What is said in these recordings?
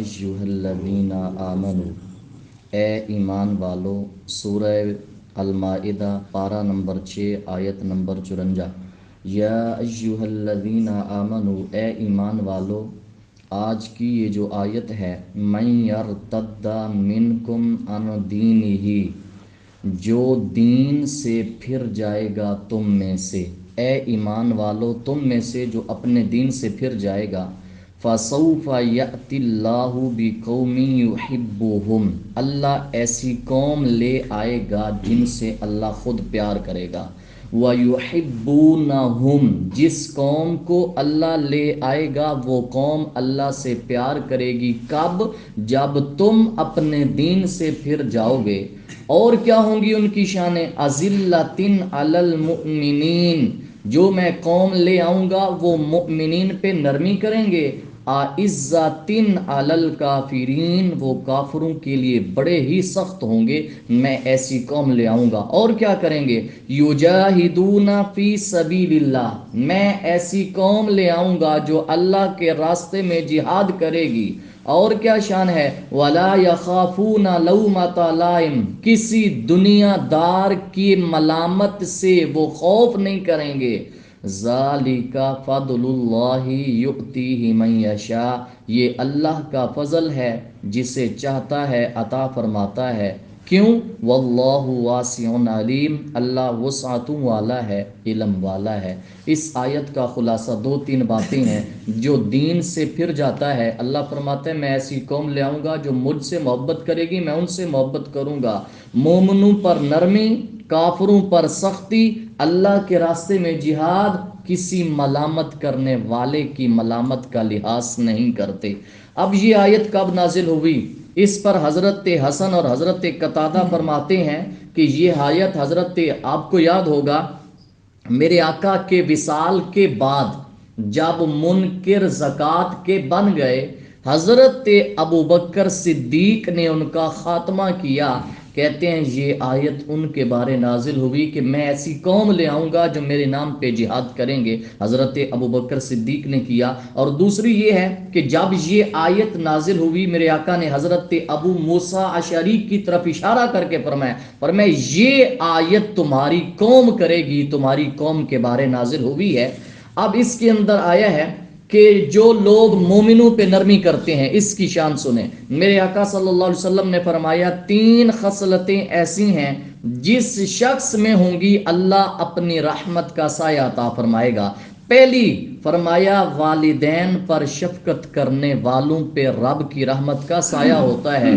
ایھا آمنو، اے ایمان والو۔ سورہ المائدہ پارہ نمبر 6 آیت نمبر 54۔ یا ایھا الذین آمنو، اے ایمان والو۔ آج کی یہ جو آیت ہے، من یرتد منکم عن دینہ، جو دین سے پھر جائے گا تم میں سے، اے ایمان والو تم میں سے جو اپنے دین سے پھر جائے گا، فَسَوْفَ يَأْتِ اللَّهُ بِقَوْمٍ يُحِبُّهُمْ، اللہ ایسی قوم لے آئے گا جن سے اللہ خود پیار کرے گا، وَيُحِبُّونَهُمْ، جس قوم کو اللہ لے آئے گا وہ قوم اللہ سے پیار کرے گی، کب؟ جب تم اپنے دین سے پھر جاؤ گے۔ اور کیا ہوں گی ان کی شانیں؟ اذلۃ علی المؤمنین، جو میں قوم لے آؤں گا وہ مؤمنین پہ نرمی کریں گے، اعزۃ علی الکافرین، وہ کافروں کے لیے بڑے ہی سخت ہوں گے، میں ایسی قوم لے آؤں گا۔ اور کیا کریں گے؟ یجاہدون فی سبیل اللہ، میں ایسی قوم لے آؤں گا جو اللہ کے راستے میں جہاد کرے گی۔ اور کیا شان ہے؟ وَلَا يَخَافُونَ لَوْمَةَ لَائِمٍ، کسی دنیا دار کی ملامت سے وہ خوف نہیں کریں گے۔ ذَلِكَ فَضْلُ اللَّهِ يُؤْتِيهِ مَن يَشَاءُ، یہ اللہ کا فضل ہے، جسے چاہتا ہے عطا فرماتا ہے۔ کیوں؟ واللہ واسع علیم، اللہ وسعتوں والا ہے، علم والا ہے۔ اس آیت کا خلاصہ 2-3 باتیں ہیں۔ جو دین سے پھر جاتا ہے، اللہ فرماتا ہے میں ایسی قوم لے آؤں گا جو مجھ سے محبت کرے گی، میں ان سے محبت کروں گا۔ مومنوں پر نرمی، کافروں پر سختی، اللہ کے راستے میں جہاد، کسی ملامت کرنے والے کی ملامت کا لحاظ نہیں کرتے۔ اب یہ آیت کب نازل ہوئی؟ اس پر حضرت حسن اور حضرت قتادہ فرماتے ہیں کہ یہ آیت حضرت، آپ کو یاد ہوگا، میرے آقا کے وصال کے بعد جب منکر زکوٰۃ کے بن گئے، حضرت ابوبکر صدیق نے ان کا خاتمہ کیا۔ کہتے ہیں یہ آیت ان کے بارے نازل ہوئی کہ میں ایسی قوم لے آؤں گا جو میرے نام پہ جہاد کریں گے، حضرت ابوبکر صدیق نے کیا۔ اور دوسری یہ ہے کہ جب یہ آیت نازل ہوئی، میرے آقا نے حضرت ابو موسیٰ اشعری کی طرف اشارہ کر کے فرمایا یہ آیت تمہاری قوم کرے گی، تمہاری قوم کے بارے نازل ہوئی ہے۔ اب اس کے اندر آیا ہے کہ جو لوگ مومنوں پہ نرمی کرتے ہیں، اس کی شان سنیں۔ میرے آقا صلی اللہ علیہ وسلم نے فرمایا 3 خصلتیں ایسی ہیں جس شخص میں ہوں گی اللہ اپنی رحمت کا سایہ عطا فرمائے گا۔ پہلی فرمایا والدین پر شفقت کرنے والوں پہ رب کی رحمت کا سایہ ہوتا ہے۔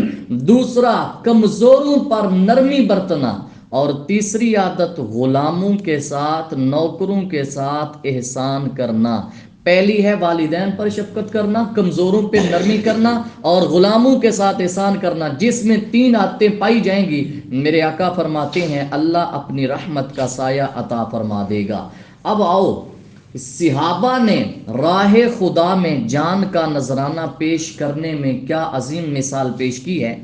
دوسرا کمزوروں پر نرمی برتنا، اور تیسری عادت غلاموں کے ساتھ، نوکروں کے ساتھ احسان کرنا۔ پہلی ہے والدین پر شفقت کرنا، کمزوروں پہ نرمی کرنا، اور غلاموں کے ساتھ احسان کرنا۔ جس میں 3 عادتیں پائی جائیں گی، میرے آقا فرماتے ہیں اللہ اپنی رحمت کا سایہ عطا فرما دے گا۔ اب آؤ، صحابہ نے راہ خدا میں جان کا نذرانہ پیش کرنے میں کیا عظیم مثال پیش کی ہے۔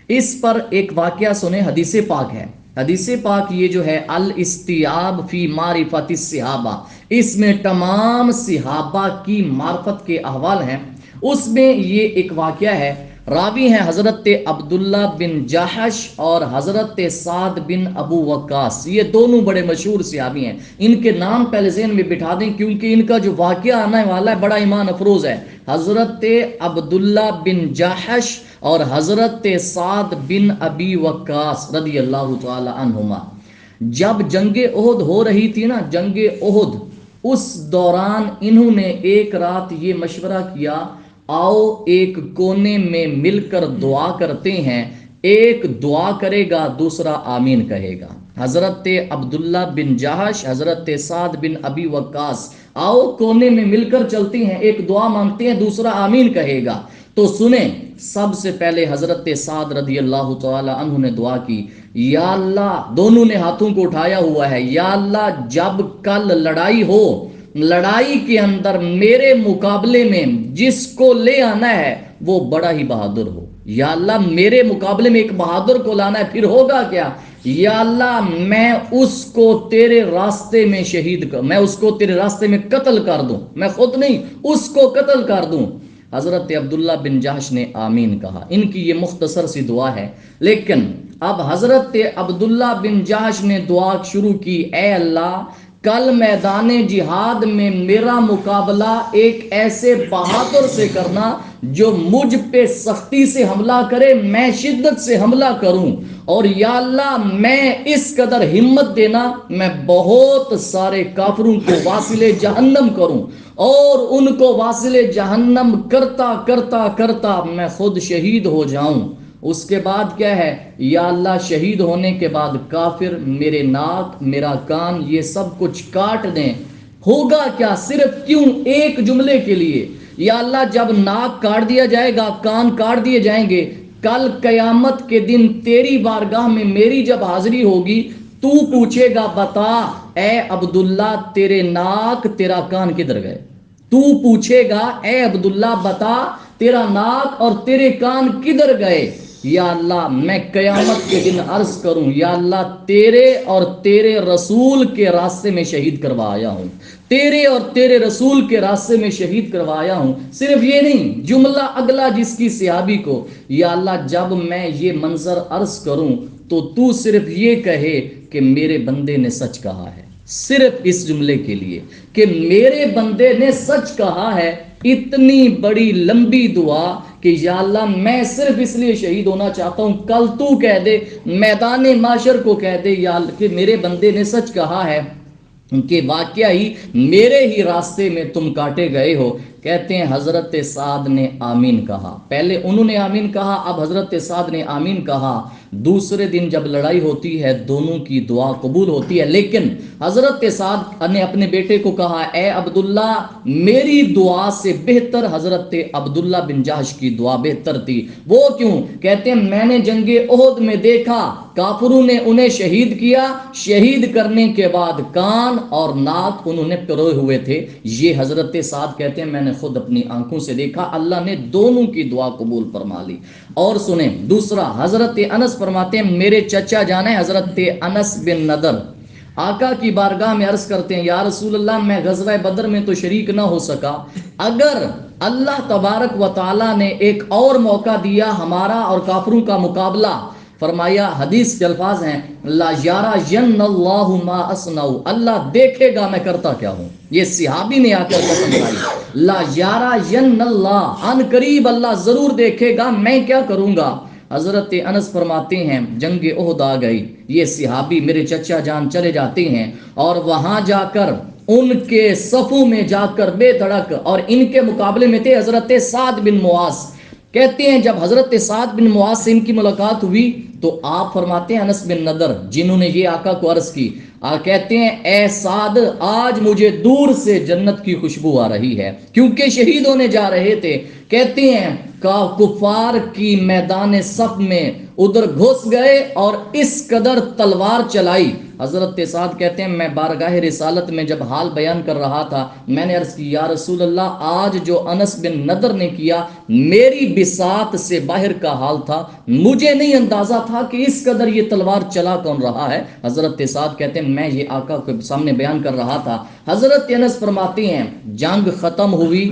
اس پر ایک واقعہ سنیں، حدیث پاک ہے۔ حدیث پاک یہ جو ہے الاستیاب فی معرفت الصحابہ، اس میں تمام صحابہ کی معرفت کے احوال ہیں۔ اس میں یہ ایک واقعہ ہے، راوی ہیں حضرت عبداللہ بن جحش اور حضرت سعد بن ابو وقاص، یہ دونوں بڑے مشہور صحابی ہیں۔ ان کے نام پہلے ذہن میں بٹھا دیں کیونکہ ان کا جو واقعہ آنے والا ہے بڑا ایمان افروز ہے۔ حضرت عبداللہ بن جحش اور حضرت سعد بن ابی وقاص رضی اللہ تعالی عنہما، جب جنگ احد ہو رہی تھی نا، جنگ احد، اس دوران انہوں نے ایک رات یہ مشورہ کیا، آؤ ایک کونے میں مل کر دعا کرتے ہیں، ایک دعا کرے گا دوسرا آمین کہے گا۔ حضرت عبداللہ بن جحش، حضرت سعد بن ابی وقاص، آؤ کونے میں مل کر چلتے ہیں، ایک دعا مانگتے ہیں دوسرا آمین کہے گا۔ تو سنیں، سب سے پہلے حضرت سعد رضی اللہ تعالی عنہ نے دعا کی، یا اللہ، دونوں نے ہاتھوں کو اٹھایا ہوا ہے، یا اللہ جب کل لڑائی ہو، لڑائی کے اندر میرے مقابلے میں جس کو لے آنا ہے وہ بڑا ہی بہادر ہو، یا اللہ میرے مقابلے میں ایک بہادر کو لانا ہے، پھر ہوگا کیا؟ یا اللہ میں اس کو تیرے راستے میں شہید کر، میں اس کو تیرے راستے میں قتل کر دوں، میں خود نہیں، اس کو قتل کر دوں۔ حضرت عبداللہ بن جہش نے آمین کہا. ان کی یہ مختصر سی دعا ہے. لیکن اب حضرت عبداللہ بن جہش نے دعا شروع کی، اے اللہ کل میدان جہاد میں میرا مقابلہ ایک ایسے بہادر سے کرنا جو مجھ پہ سختی سے حملہ کرے، میں شدت سے حملہ کروں، اور یا اللہ میں اس قدر ہمت دینا میں بہت سارے کافروں کو واصل جہنم کروں، اور ان کو واصل جہنم کرتا کرتا کرتا میں خود شہید ہو جاؤں. اس کے بعد کیا ہے، یا اللہ شہید ہونے کے بعد کافر میرے ناک میرا کان یہ سب کچھ کاٹ دیں. ہوگا کیا؟ صرف کیوں ایک جملے کے لیے. یا اللہ جب ناک کاٹ دیا جائے گا، کان کاٹ دیے جائیں گے، کل قیامت کے دن تیری بارگاہ میں میری جب حاضری ہوگی تو پوچھے گا بتا اے عبداللہ تیرے ناک تیرا کان کدھر گئے. تو پوچھے گا اے عبداللہ بتا تیرا ناک اور تیرے کان کدھر گئے. یا اللہ میں قیامت کے دن عرض کروں، یا اللہ تیرے اور تیرے رسول کے راستے میں شہید کروایا ہوں، تیرے اور تیرے رسول کے راستے میں شہید کروایا ہوں. صرف یہ نہیں، جملہ اگلا جس کی صحابی کو، یا اللہ جب میں یہ منظر عرض کروں تو صرف یہ کہے کہ میرے بندے نے سچ کہا ہے. صرف اس جملے کے لیے کہ میرے بندے نے سچ کہا ہے. اتنی بڑی لمبی دعا کہ یا اللہ میں صرف اس لیے شہید ہونا چاہتا ہوں، کل تو کہہ دے میدان معاشر کو، کہہ دے یا کہ میرے بندے نے سچ کہا ہے کہ واقعہ ہی میرے ہی راستے میں تم کاٹے گئے ہو. کہتے ہیں حضرت سعد نے آمین کہا. پہلے انہوں نے آمین کہا، اب حضرت سعد نے آمین کہا. دوسرے دن جب لڑائی ہوتی ہے دونوں کی دعا قبول ہوتی ہے، لیکن حضرت سعد نے اپنے بیٹے کو کہا اے عبداللہ میری دعا سے بہتر حضرت عبداللہ بن جہش کی دعا بہتر تھی. وہ کیوں؟ کہتے ہیں میں نے جنگ احد میں دیکھا کافروں نے انہیں شہید کیا، شہید کرنے کے بعد کان اور ناک انہوں نے پروئے ہوئے تھے. یہ حضرت سعد کہتے ہیں میں نے خود اپنی آنکھوں سے دیکھا، اللہ نے دونوں کی دعا قبول فرما لی. اور سنیں دوسرا، حضرت انس فرماتے ہیں میرے چچا جان ہے حضرت انس بن نضر آقا کی بارگاہ میں عرض کرتے ہیں یا رسول اللہ میں غزوہ بدر میں تو شریک نہ ہو سکا، اگر اللہ تبارک و تعالی نے ایک اور موقع دیا ہمارا اور کافروں کا مقابلہ، فرمایا حدیث کے الفاظ ہیں لا یارا ین اللہ ما اصنع، اللہ دیکھے گا میں کرتا کیا ہوں. یہ صحابی نے آ کر قسم کھائی لا یارا ین اللہ، ان قریب اللہ ضرور دیکھے گا میں کیا کروں گا. حضرت انس فرماتے ہیں جنگ احد آ گئی، یہ صحابی میرے چچا جان چلے جاتے ہیں اور وہاں جا کر ان کے صفوں میں جا کر بے دھڑک، اور ان کے مقابلے میں تھے حضرت سعد بن معاذ. کہتے ہیں جب حضرت سعد بن معاذ سے ان کی ملاقات ہوئی تو آپ فرماتے ہیں انس بن نضر جنہوں نے یہ آقا کو عرض کی، کہتے ہیں اے سعد آج مجھے دور سے جنت کی خوشبو آ رہی ہے، کیونکہ شہید ہونے جا رہے تھے. کہتے ہیں کفار کی میدان صف میں ادھر گھس گئے اور اس قدر تلوار چلائی. حضرت سعد کہتے ہیں میں بارگاہ رسالت میں جب حال بیان کر رہا تھا میں نے عرض کی یا رسول اللہ آج جو انس بن نضر نے کیا میری بساط سے باہر کا حال تھا، مجھے نہیں اندازہ تھا کہ اس قدر یہ تلوار چلا کون رہا ہے. حضرت سعد کہتے ہیں میں یہ آقا کے سامنے بیان کر رہا تھا. حضرت انس فرماتے ہیں جنگ ختم ہوئی،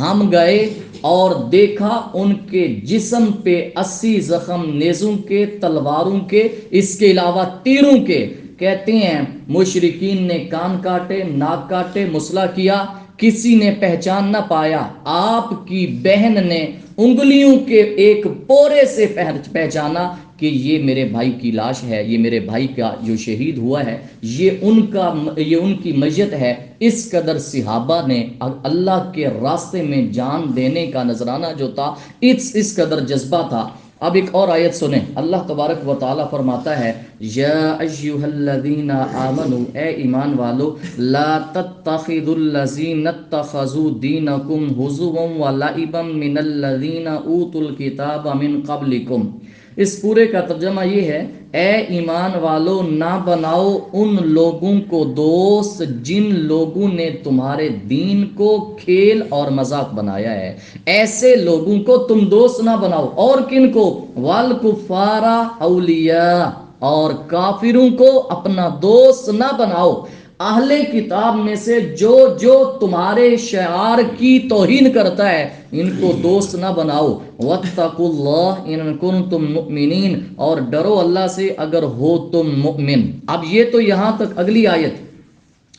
ہم گئے اور دیکھا ان کے جسم پہ 80 زخم نیزوں کے، تلواروں کے، اس کے علاوہ تیروں کے. کہتے ہیں مشرکین نے کان کاٹے، ناک کاٹے، مسلح کیا، کسی نے پہچان نہ پایا. آپ کی بہن نے انگلیوں کے ایک پورے سے پہچانا کہ یہ میرے بھائی کی لاش ہے، یہ میرے بھائی کا جو شہید ہوا ہے یہ ان کی میت ہے. اس قدر صحابہ نے اللہ کے راستے میں جان دینے کا نذرانہ جو تھا اس قدر جذبہ تھا. اب ایک اور آیت سنیں، اللہ تبارک و تعالی فرماتا ہے یا ایھا الذین آمنوا، اے ایمان والو، لا تتخذوا الذین اتخذوا دینکم ہزوا ولعبا من الذین اوتوا الکتاب من قبلکم. اس پورے کا ترجمہ یہ ہے اے ایمان والو نہ بناؤ ان لوگوں کو دوست جن لوگوں نے تمہارے دین کو کھیل اور مذاق بنایا ہے، ایسے لوگوں کو تم دوست نہ بناؤ. اور کن کو؟ والکفار اولیاء، اور کافروں کو اپنا دوست نہ بناؤ. اہل کتاب میں سے جو جو تمہارے شعار کی توہین کرتا ہے ان کو دوست نہ بناؤ، واتقوا اللہ ان کنتم مؤمنین، اور ڈرو اللہ سے اگر ہو تم مؤمن۔ اب یہ تو یہاں تک اگلی آیت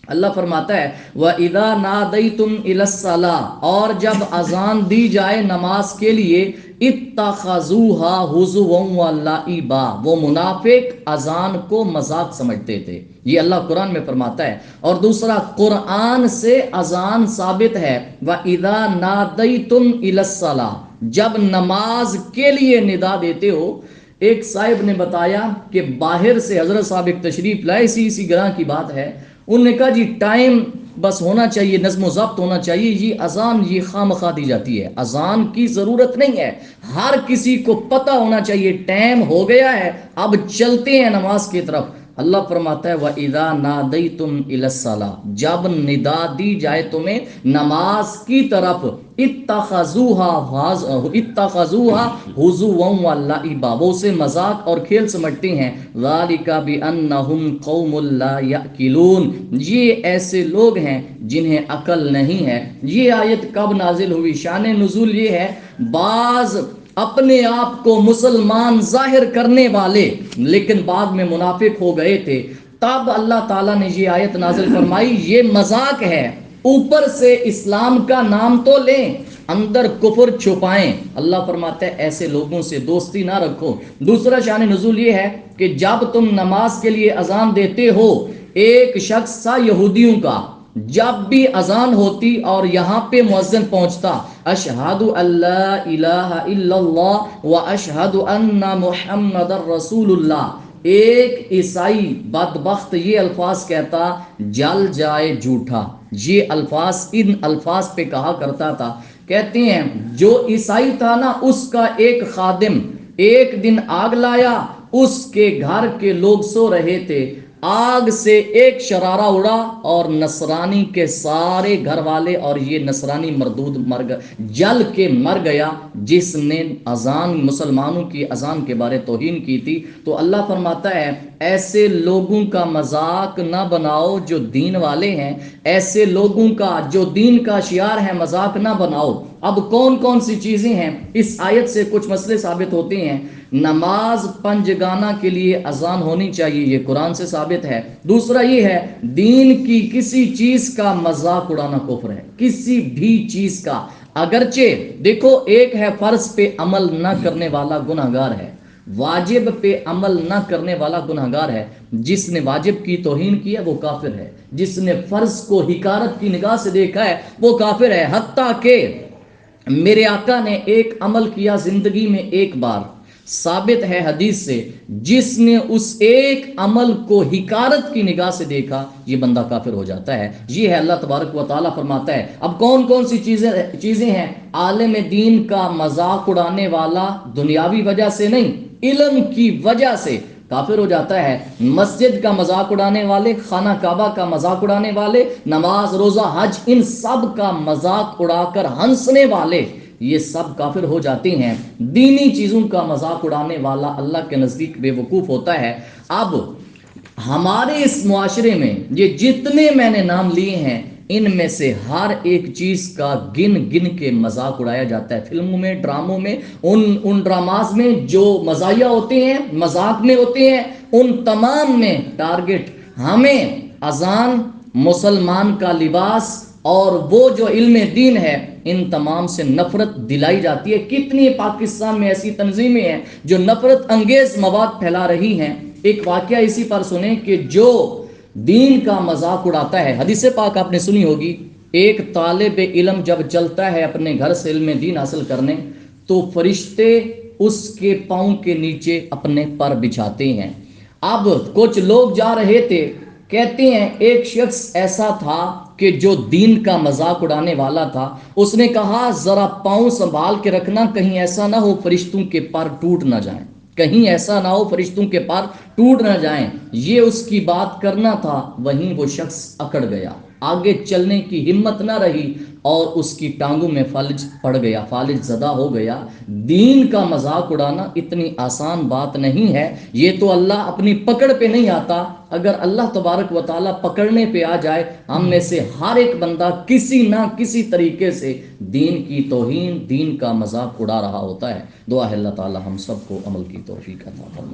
اللہ فرماتا ہے وَإِذَا نَادَيْتُمْ إِلَى الصَّلَاةِ، اور جب اذان دی جائے نماز کے لیے، اتخذوها هزوا ولعبا، وہ منافق اذان کو مذاق سمجھتے تھے، یہ اللہ قرآن میں فرماتا ہے۔ اور دوسرا قرآن سے اذان ثابت ہے وَإِذَا نَادَيْتُمْ إِلَى الصَّلَاةِ، جب نماز کے لیے ندا دیتے ہو۔ ایک صاحب نے بتایا کہ باہر سے حضرت صاحب ایک تشریف لائے، اسی گراں کی بات ہے، انہوں نے کہا جی ٹائم بس ہونا چاہیے، نظم و ضبط ہونا چاہیے، یہ اذان یہ خواہ دی جاتی ہے، اذان کی ضرورت نہیں ہے، ہر کسی کو پتہ ہونا چاہیے ٹائم ہو گیا ہے، اب چلتے ہیں نماز کی طرف۔ اللہ فرماتا ہے وَإِذَا نَادَيْتُمْ إِلَى الصَّلَاةِ، جب ندا دی جائے تمہیں نماز کی طرف، اتخذوها هزوا ولعبا، وہ اسے مذاق اور کھیل سمجھتے ہیں، ذَلِكَ بِأَنَّهُمْ قَوْمٌ لَا يَأْكِلُونَ، یہ ایسے لوگ ہیں جنہیں عقل نہیں ہے۔ یہ آیت کب نازل ہوئی؟ شان نزول یہ ہے، بعض اپنے آپ کو مسلمان ظاہر کرنے والے لیکن بعد میں منافق ہو گئے تھے، تب اللہ تعالیٰ نے یہ آیت نازل فرمائی یہ مذاق ہے، اوپر سے اسلام کا نام تو لیں اندر کفر چھپائیں۔ اللہ فرماتا ہے ایسے لوگوں سے دوستی نہ رکھو۔ دوسرا شان نزول یہ ہے کہ جب تم نماز کے لیے اذان دیتے ہو، ایک شخص تھا یہودیوں کا، جب بھی اذان ہوتی اور یہاں پہ مؤذن پہنچتا اشہد اللہ الہ الا اللہ و اشہد ان محمد رسول اللہ، ایک عیسائی بدبخت یہ الفاظ کہتا جل جائے جھوٹا، یہ الفاظ ان الفاظ پہ کہا کرتا تھا۔ کہتے ہیں جو عیسائی تھا نا، اس کا ایک خادم ایک دن آگ لایا، اس کے گھر کے لوگ سو رہے تھے، آگ سے ایک شرارہ اڑا اور نصرانی کے سارے گھر والے اور یہ نصرانی مردود مر گئے، جل کے مر گیا جس نے اذان مسلمانوں کی اذان کے بارے توہین کی تھی۔ تو اللہ فرماتا ہے ایسے لوگوں کا مذاق نہ بناؤ جو دین والے ہیں، ایسے لوگوں کا جو دین کا شعار ہے مذاق نہ بناؤ۔ اب کون کون سی چیزیں ہیں؟ اس آیت سے کچھ مسئلے ثابت ہوتے ہیں۔ نماز پنجگانہ کے لیے اذان ہونی چاہیے، یہ قرآن سے ثابت ہے۔ دوسرا یہ ہے دین کی کسی چیز کا مذاق اڑانا کفر ہے، کسی بھی چیز کا، اگرچہ دیکھو ایک ہے فرض پہ عمل نہ کرنے والا گنہگار ہے، واجب پہ عمل نہ کرنے والا گنہگار ہے، جس نے واجب کی توہین کی ہے وہ کافر ہے، جس نے فرض کو حقارت کی نگاہ سے دیکھا ہے وہ کافر ہے۔ حتیٰ کہ میرے آقا نے ایک عمل کیا زندگی میں ایک بار، ثابت ہے حدیث سے، جس نے اس ایک عمل کو حقارت کی نگاہ سے دیکھا یہ بندہ کافر ہو جاتا ہے۔ یہ ہے اللہ تبارک و تعالیٰ فرماتا ہے۔ اب کون کون سی چیزیں ہیں؟ عالم دین کا مذاق اڑانے والا دنیاوی وجہ سے نہیں، علم کی وجہ سے کافر ہو جاتا ہے۔ مسجد کا مذاق اڑانے والے، خانہ کعبہ کا مذاق اڑانے والے، نماز روزہ حج ان سب کا مذاق اڑا کر ہنسنے والے یہ سب کافر ہو جاتے ہیں۔ دینی چیزوں کا مذاق اڑانے والا اللہ کے نزدیک بے وقوف ہوتا ہے۔ اب ہمارے اس معاشرے میں یہ جتنے میں نے نام لیے ہیں ان میں سے ہر ایک چیز کا گن گن کے مذاق اڑایا جاتا ہے، فلموں میں، ڈراموں میں، ان ڈراماز میں جو مزاحیہ ہوتے ہیں، مذاق میں ہوتے ہیں، ان تمام میں ٹارگٹ ہمیں اذان، مسلمان کا لباس اور وہ جو علم دین ہے ان تمام سے نفرت دلائی جاتی ہے۔ کتنی پاکستان میں ایسی تنظیمیں ہیں جو نفرت انگیز مواد پھیلا رہی ہیں۔ ایک واقعہ اسی پر سنیں کہ جو دین کا مذاق اڑاتا ہے، حدیث پاک آپ نے سنی ہوگی، ایک طالب علم جب چلتا ہے اپنے گھر سے علم دین حاصل کرنے تو فرشتے اس کے پاؤں کے نیچے اپنے پر بچھاتے ہیں۔ اب کچھ لوگ جا رہے تھے، کہتے ہیں ایک شخص ایسا تھا کہ جو دین کا مذاق اڑانے والا تھا، اس نے کہا ذرا پاؤں سنبھال کے رکھنا، کہیں ایسا نہ ہو فرشتوں کے پر ٹوٹ نہ جائیں، کہیں ایسا نہ ہو فرشتوں کے پر ٹوٹ نہ جائیں۔ یہ اس کی بات کرنا تھا، وہیں وہ شخص اکڑ گیا، آگے چلنے کی ہمت نہ رہی اور اس کی ٹانگوں میں فلج پڑ گیا، فالج زدہ ہو گیا۔ دین کا مذاق اڑانا اتنی آسان بات نہیں ہے، یہ تو اللہ اپنی پکڑ پہ نہیں آتا۔ اگر اللہ تبارک و تعالیٰ پکڑنے پہ آ جائے، ہم میں سے ہر ایک بندہ کسی نہ کسی طریقے سے دین کی توہین، دین کا مذاق اڑا رہا ہوتا ہے۔ دعا ہے اللہ تعالیٰ ہم سب کو عمل کی توفیق عطا فرمائے۔